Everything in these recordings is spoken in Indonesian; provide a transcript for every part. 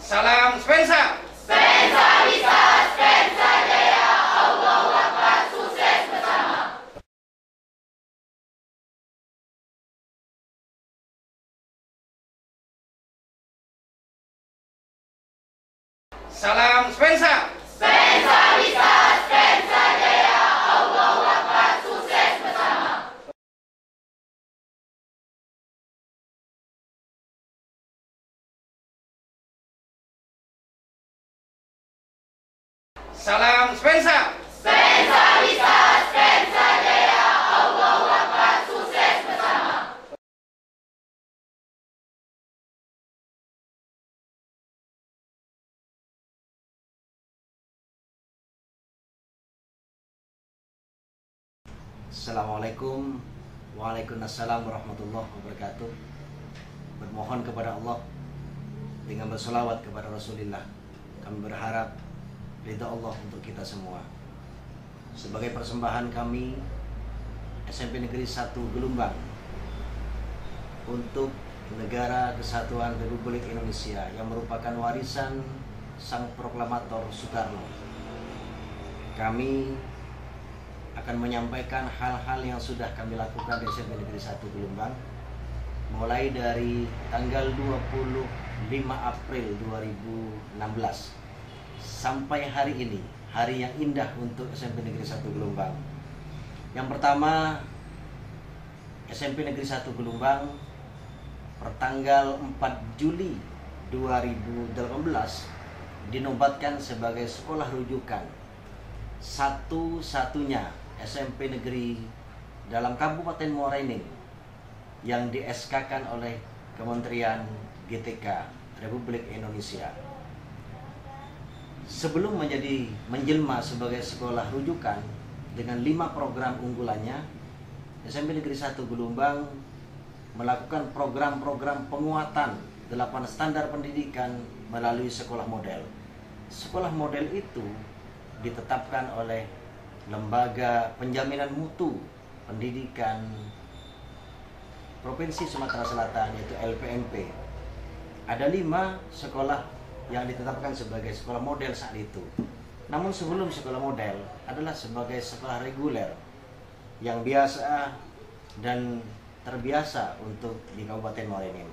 Salam Spensa. Spensa bisa, Spensa jaya, Allahu Akbar, sukses bersama. Salam Spensa. Spensa bisa, Spensa jaya, Allahu Akbar, sukses bersama. Salam Spensa. Spensa bisa, Spensa jaya, Allahu Akbar, sukses bersama. Assalamualaikum. Waalaikumsalam warahmatullahi wabarakatuh. Bermohon kepada Allah dengan bersolawat kepada Rasulullah. Kami berharap ridha Allah untuk kita semua. Sebagai persembahan kami SMP Negeri 1 Gelumbang untuk Negara Kesatuan Republik Indonesia yang merupakan warisan Sang Proklamator Soekarno. Kami akan menyampaikan hal-hal yang sudah kami lakukan di SMP Negeri 1 Gelumbang mulai dari tanggal 25 April 2016 sampai hari ini, hari yang indah untuk SMP Negeri 1 Gelumbang. Yang pertama, SMP Negeri 1 Gelumbang pertanggal 4 Juli 2018 dinobatkan sebagai sekolah rujukan satu-satunya SMP negeri dalam Kabupaten Muara Enim yang di SK-kan oleh Kementerian GTK Republik Indonesia. Sebelum menjelma sebagai sekolah rujukan dengan 5 program unggulannya, SMP Negeri 1 Gelumbang melakukan program-program penguatan 8 standar pendidikan melalui sekolah model. Sekolah model itu ditetapkan oleh Lembaga Penjaminan Mutu Pendidikan Provinsi Sumatera Selatan, yaitu LPMP. Ada 5 sekolah yang ditetapkan sebagai sekolah model saat itu. Namun sebelum sekolah model adalah sebagai sekolah reguler yang biasa dan terbiasa untuk di Kabupaten Muara Enim.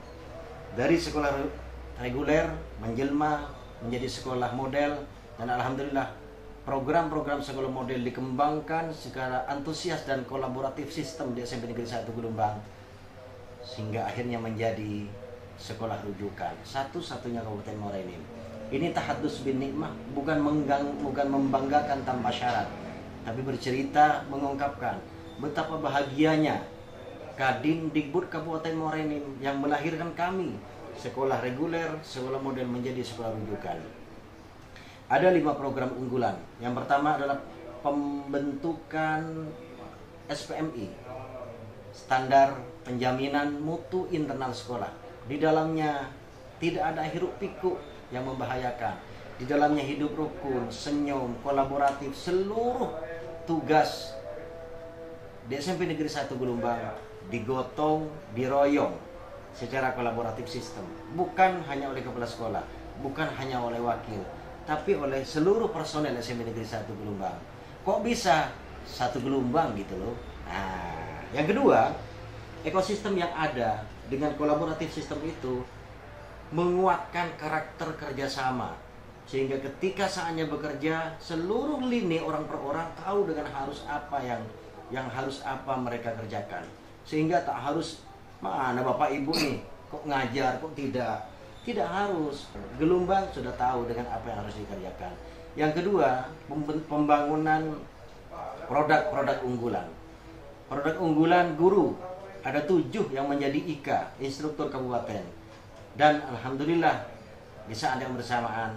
Dari sekolah reguler menjelma menjadi sekolah model, dan alhamdulillah program-program sekolah model dikembangkan secara antusias dan kolaboratif sistem di SMP Negeri 1 Gelumbang sehingga akhirnya menjadi sekolah rujukan satu-satunya Kabupaten Muara Enim. Ini tahadus bin nikmah, bukan membanggakan tanpa syarat, tapi bercerita mengungkapkan betapa bahagianya Kadin Dikbud Kabupaten Muara Enim yang melahirkan kami, sekolah reguler, sekolah model menjadi sekolah rujukan. Ada 5 program unggulan. Yang pertama adalah pembentukan SPMI, Standar Penjaminan Mutu Internal Sekolah. Di dalamnya tidak ada hiruk pikuk yang membahayakan. Di dalamnya hidup rukun, senyum, kolaboratif. Seluruh tugas di SMP Negeri 1 Gelumbang digotong, diroyong secara kolaboratif sistem. Bukan hanya oleh kepala sekolah, bukan hanya oleh wakil, tapi oleh seluruh personel SMP Negeri 1 Gelumbang. Kok bisa satu gelumbang gitu loh. Nah, yang kedua, ekosistem yang ada dengan kolaboratif sistem itu menguatkan karakter kerjasama, sehingga ketika saatnya bekerja seluruh lini orang per orang tahu dengan harus apa yang harus apa mereka kerjakan, sehingga tak harus mana bapak ibu nih kok ngajar kok tidak harus. Gelumbang sudah tahu dengan apa yang harus dikerjakan. Yang kedua, pembangunan produk-produk unggulan. Produk unggulan guru ada 7 yang menjadi IK, instruktur kabupaten. Dan alhamdulillah di saat yang bersamaan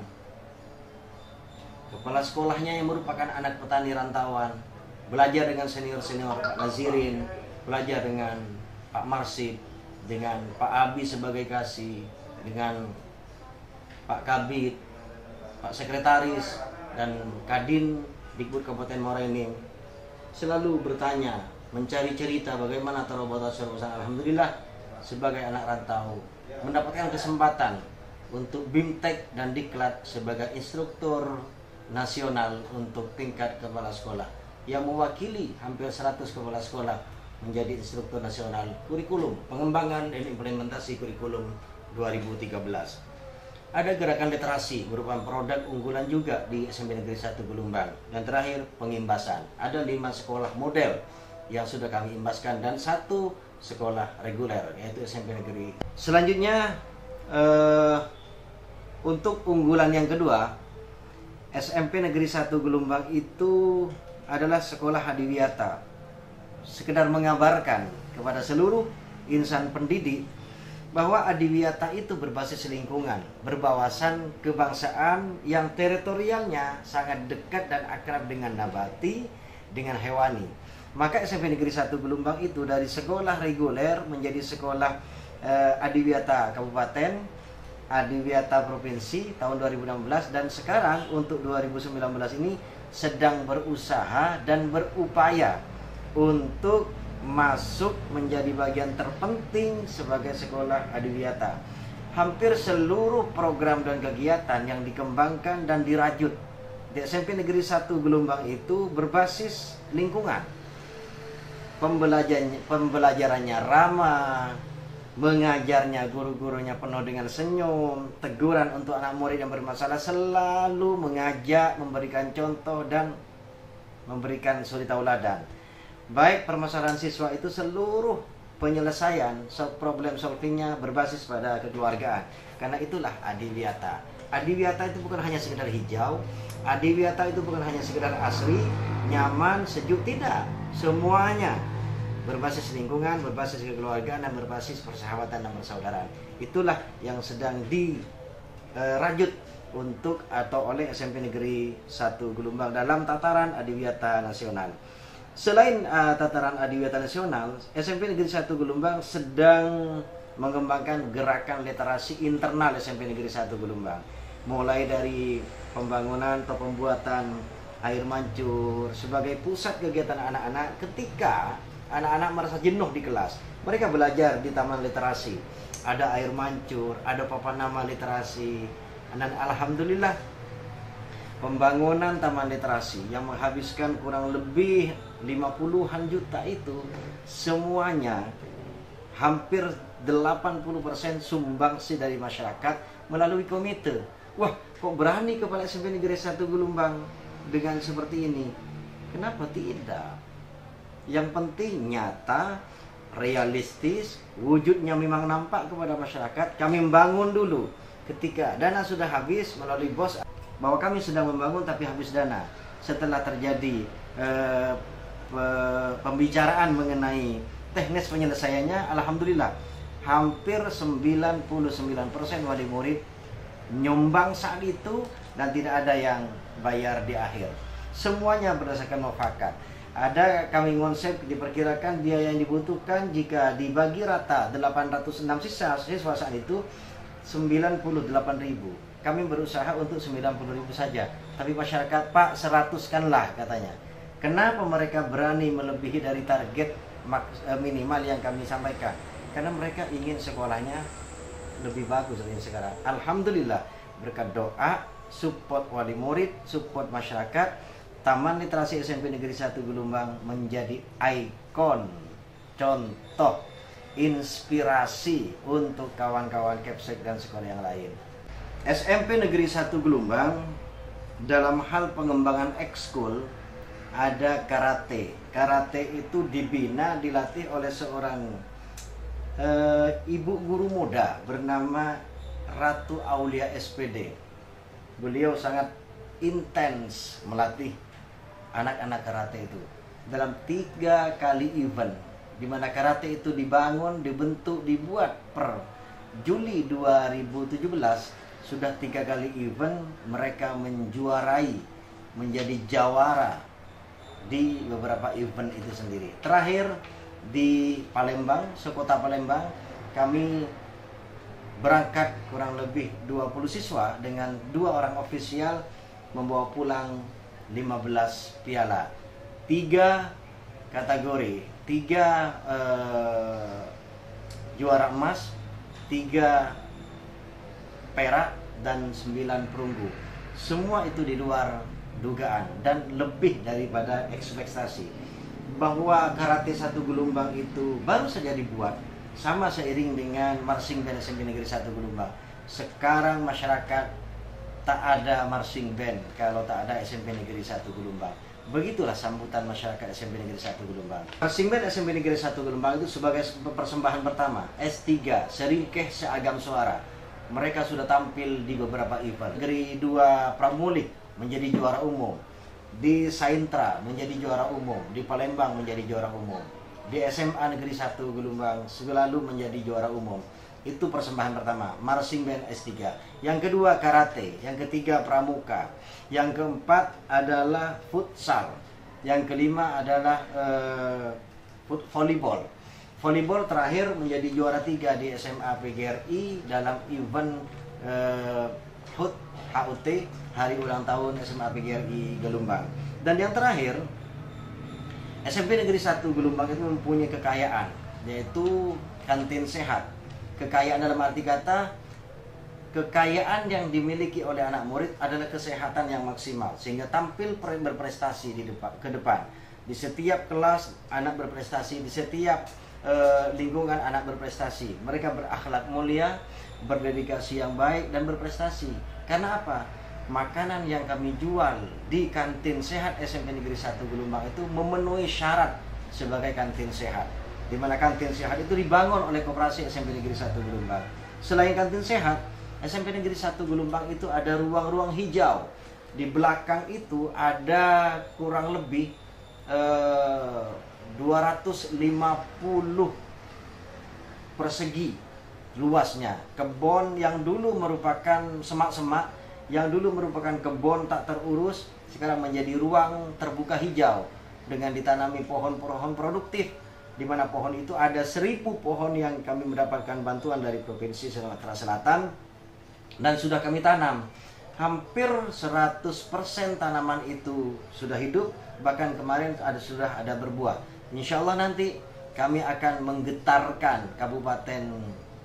kepala sekolahnya yang merupakan anak petani rantauan belajar dengan senior-senior Pak Nazirin, belajar dengan Pak Marsib, dengan Pak Abi sebagai kasih, dengan Pak Kabid, Pak Sekretaris, dan Kadin Dikbud Kabupaten Muara Enim selalu bertanya, mencari cerita bagaimana terobosan. Alhamdulillah sebagai anak rantau mendapatkan kesempatan untuk BIMTEK dan Diklat sebagai instruktur nasional untuk tingkat kepala sekolah yang mewakili hampir 100 kepala sekolah menjadi instruktur nasional kurikulum pengembangan dan implementasi kurikulum 2013. Ada gerakan literasi berupa produk unggulan juga di SMP Negeri 1 Gelombang. Dan terakhir pengimbasan. Ada 5 sekolah model yang sudah kami imbaskan dan 1 sekolah reguler yaitu SMP Negeri. Selanjutnya untuk unggulan yang kedua, SMP Negeri 1 Gelombang itu adalah sekolah adiwiyata. Sekedar mengabarkan kepada seluruh insan pendidik bahwa adiwiyata itu berbasis lingkungan, berwawasan kebangsaan yang teritorialnya sangat dekat dan akrab dengan nabati, dengan hewani. Maka SMP Negeri 1 Gelombang itu dari sekolah reguler menjadi sekolah adiwiyata kabupaten, adiwiyata provinsi tahun 2016, dan sekarang untuk 2019 ini sedang berusaha dan berupaya untuk masuk menjadi bagian terpenting sebagai sekolah adiwiyata. Hampir seluruh program dan kegiatan yang dikembangkan dan dirajut di SMP Negeri 1 Gelombang itu berbasis lingkungan. Pembelajarannya ramah, mengajarnya guru-gurunya penuh dengan senyum, teguran untuk anak murid yang bermasalah selalu mengajak, memberikan contoh dan memberikan suri tauladan. Baik permasalahan siswa itu seluruh penyelesaian problem solvingnya berbasis pada kekeluargaan. Karena itulah adiwiyata. Adiwiyata itu bukan hanya sekedar hijau, adiwiyata itu bukan hanya sekedar asri, nyaman, sejuk, tidak. Semuanya berbasis lingkungan, berbasis kekeluargaan, dan berbasis persahabatan dan persaudaraan. Itulah yang sedang dirajut untuk atau oleh SMP Negeri 1 Gelombang dalam tataran adiwiyata nasional. Selain tataran adiwiyata nasional, SMP Negeri 1 Gelombang sedang mengembangkan gerakan literasi internal SMP Negeri 1 Gelombang. Mulai dari pembangunan atau pembuatan air mancur sebagai pusat kegiatan anak-anak ketika anak-anak merasa jenuh di kelas. Mereka belajar di taman literasi. Ada air mancur, ada papan nama literasi. Dan alhamdulillah pembangunan taman literasi yang menghabiskan kurang lebih 50-an juta itu semuanya hampir 80% sumbangsi dari masyarakat melalui komite. Wah, kok berani Kepala SMP Negeri 1 Gelombang dengan seperti ini? Kenapa tidak? Yang penting nyata, realistis, wujudnya memang nampak kepada masyarakat. Kami membangun dulu. Ketika dana sudah habis melalui bos, bahwa kami sedang membangun tapi habis dana. Setelah terjadi pembicaraan mengenai teknis penyelesaiannya, alhamdulillah hampir 99% wali murid nyumbang saat itu dan tidak ada yang bayar di akhir. Semuanya berdasarkan mufakat. Ada kami konsep diperkirakan biaya yang dibutuhkan jika dibagi rata 806 siswa saat itu 98.000. Kami berusaha untuk 90.000 saja. Tapi masyarakat, Pak, 100-kanlah katanya. Kenapa mereka berani melebihi dari target minimal yang kami sampaikan? Karena mereka ingin sekolahnya lebih bagus dari sekarang. Alhamdulillah berkat doa, support wali murid, support masyarakat, Taman Literasi SMP Negeri 1 Gelombang menjadi ikon, contoh, inspirasi untuk kawan-kawan Kepsek dan sekolah yang lain. SMP Negeri 1 Gelombang dalam hal pengembangan ekskul ada karate. Karate itu dibina, dilatih oleh seorang ibu guru muda bernama Ratu Aulia SPD. Beliau sangat intens melatih anak-anak karate itu dalam 3 kali event, di mana karate itu dibangun, dibentuk, dibuat per Juli 2017 sudah 3 kali event. Mereka menjuarai, menjadi jawara di beberapa event itu sendiri. Terakhir di Palembang, sekota Palembang, kami berangkat kurang lebih 20 siswa dengan 2 orang ofisial membawa pulang 15 piala. 3 kategori, 3 juara emas, 3 perak, dan 9 perunggu. Semua itu di luar dugaan dan lebih daripada ekspektasi. Bahwa karate 1 Gelombang itu baru saja dibuat, sama seiring dengan marching band SMP Negeri 1 Gelombang. Sekarang masyarakat tak ada marching band kalau tak ada SMP Negeri 1 Gelombang. Begitulah sambutan masyarakat SMP Negeri 1 Gelombang. Marching band SMP Negeri 1 Gelombang itu sebagai persembahan pertama S3 Seringkeh Seagam Suara. Mereka sudah tampil di beberapa event. Negeri 2 Pramulik menjadi juara umum, di Saintra menjadi juara umum, di Palembang menjadi juara umum, di SMA Negeri 1 Gelombang selalu menjadi juara umum. Itu persembahan pertama, marching band S3. Yang kedua karate, yang ketiga pramuka, yang keempat adalah futsal, yang kelima adalah volleyball. Volleyball terakhir menjadi juara 3 di SMA PGRI dalam event HUT Hari Ulang Tahun SMA PGRI Gelombang. Dan yang terakhir, SMP Negeri 1 Gelombang itu mempunyai kekayaan, yaitu kantin sehat. Kekayaan dalam arti kata, kekayaan yang dimiliki oleh anak murid adalah kesehatan yang maksimal, sehingga tampil berprestasi ke depan. Di setiap kelas anak berprestasi, di setiap lingkungan anak berprestasi. Mereka berakhlak mulia, berdedikasi yang baik, dan berprestasi. Karena apa? Makanan yang kami jual di kantin sehat SMP Negeri 1 Gelombang itu memenuhi syarat sebagai kantin sehat, di mana kantin sehat itu dibangun oleh Koperasi SMP Negeri 1 Gelombang. Selain kantin sehat, SMP Negeri 1 Gelombang itu ada ruang-ruang hijau. Di belakang itu ada kurang lebih 250 persegi luasnya. Kebun yang dulu merupakan semak-semak, yang dulu merupakan kebun tak terurus, sekarang menjadi ruang terbuka hijau dengan ditanami pohon-pohon produktif, di mana pohon itu ada 1000 pohon yang kami mendapatkan bantuan dari Provinsi Sumatera Selatan dan sudah kami tanam. Hampir 100% tanaman itu sudah hidup, bahkan kemarin sudah ada berbuah. Insya Allah nanti kami akan menggetarkan Kabupaten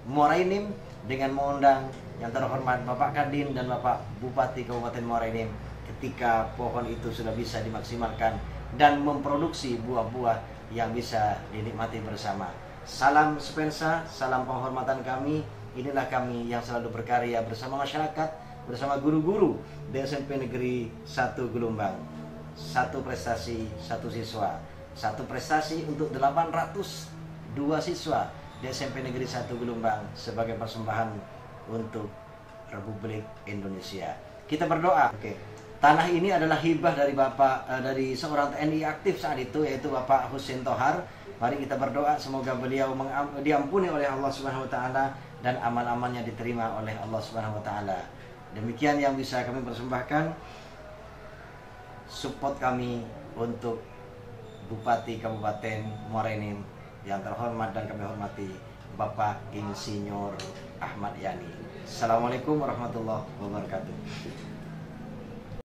Muara Enim dengan mengundang yang terhormat Bapak Kadin dan Bapak Bupati Kabupaten Muara Enim ketika pohon itu sudah bisa dimaksimalkan dan memproduksi buah-buah yang bisa dinikmati bersama. Salam Spensa, salam penghormatan kami. Inilah kami yang selalu berkarya bersama masyarakat, bersama guru-guru di SMP Negeri 1 Gelombang. Satu prestasi, satu siswa. Satu prestasi untuk 802 siswa di SMP Negeri 1 Gelombang sebagai persembahan untuk Republik Indonesia. Kita berdoa. Tanah ini adalah hibah dari dari seorang TNI aktif saat itu, yaitu Bapak Husin Tohar. Mari kita berdoa semoga beliau diampuni oleh Allah Subhanahu wa taala dan amal-amalnya diterima oleh Allah Subhanahu wa taala. Demikian yang bisa kami persembahkan. Support kami untuk Bupati Kabupaten Muara Enim yang terhormat dan kami hormati Bapak Insinyur Ahmad Yani. Assalamualaikum warahmatullahi wabarakatuh.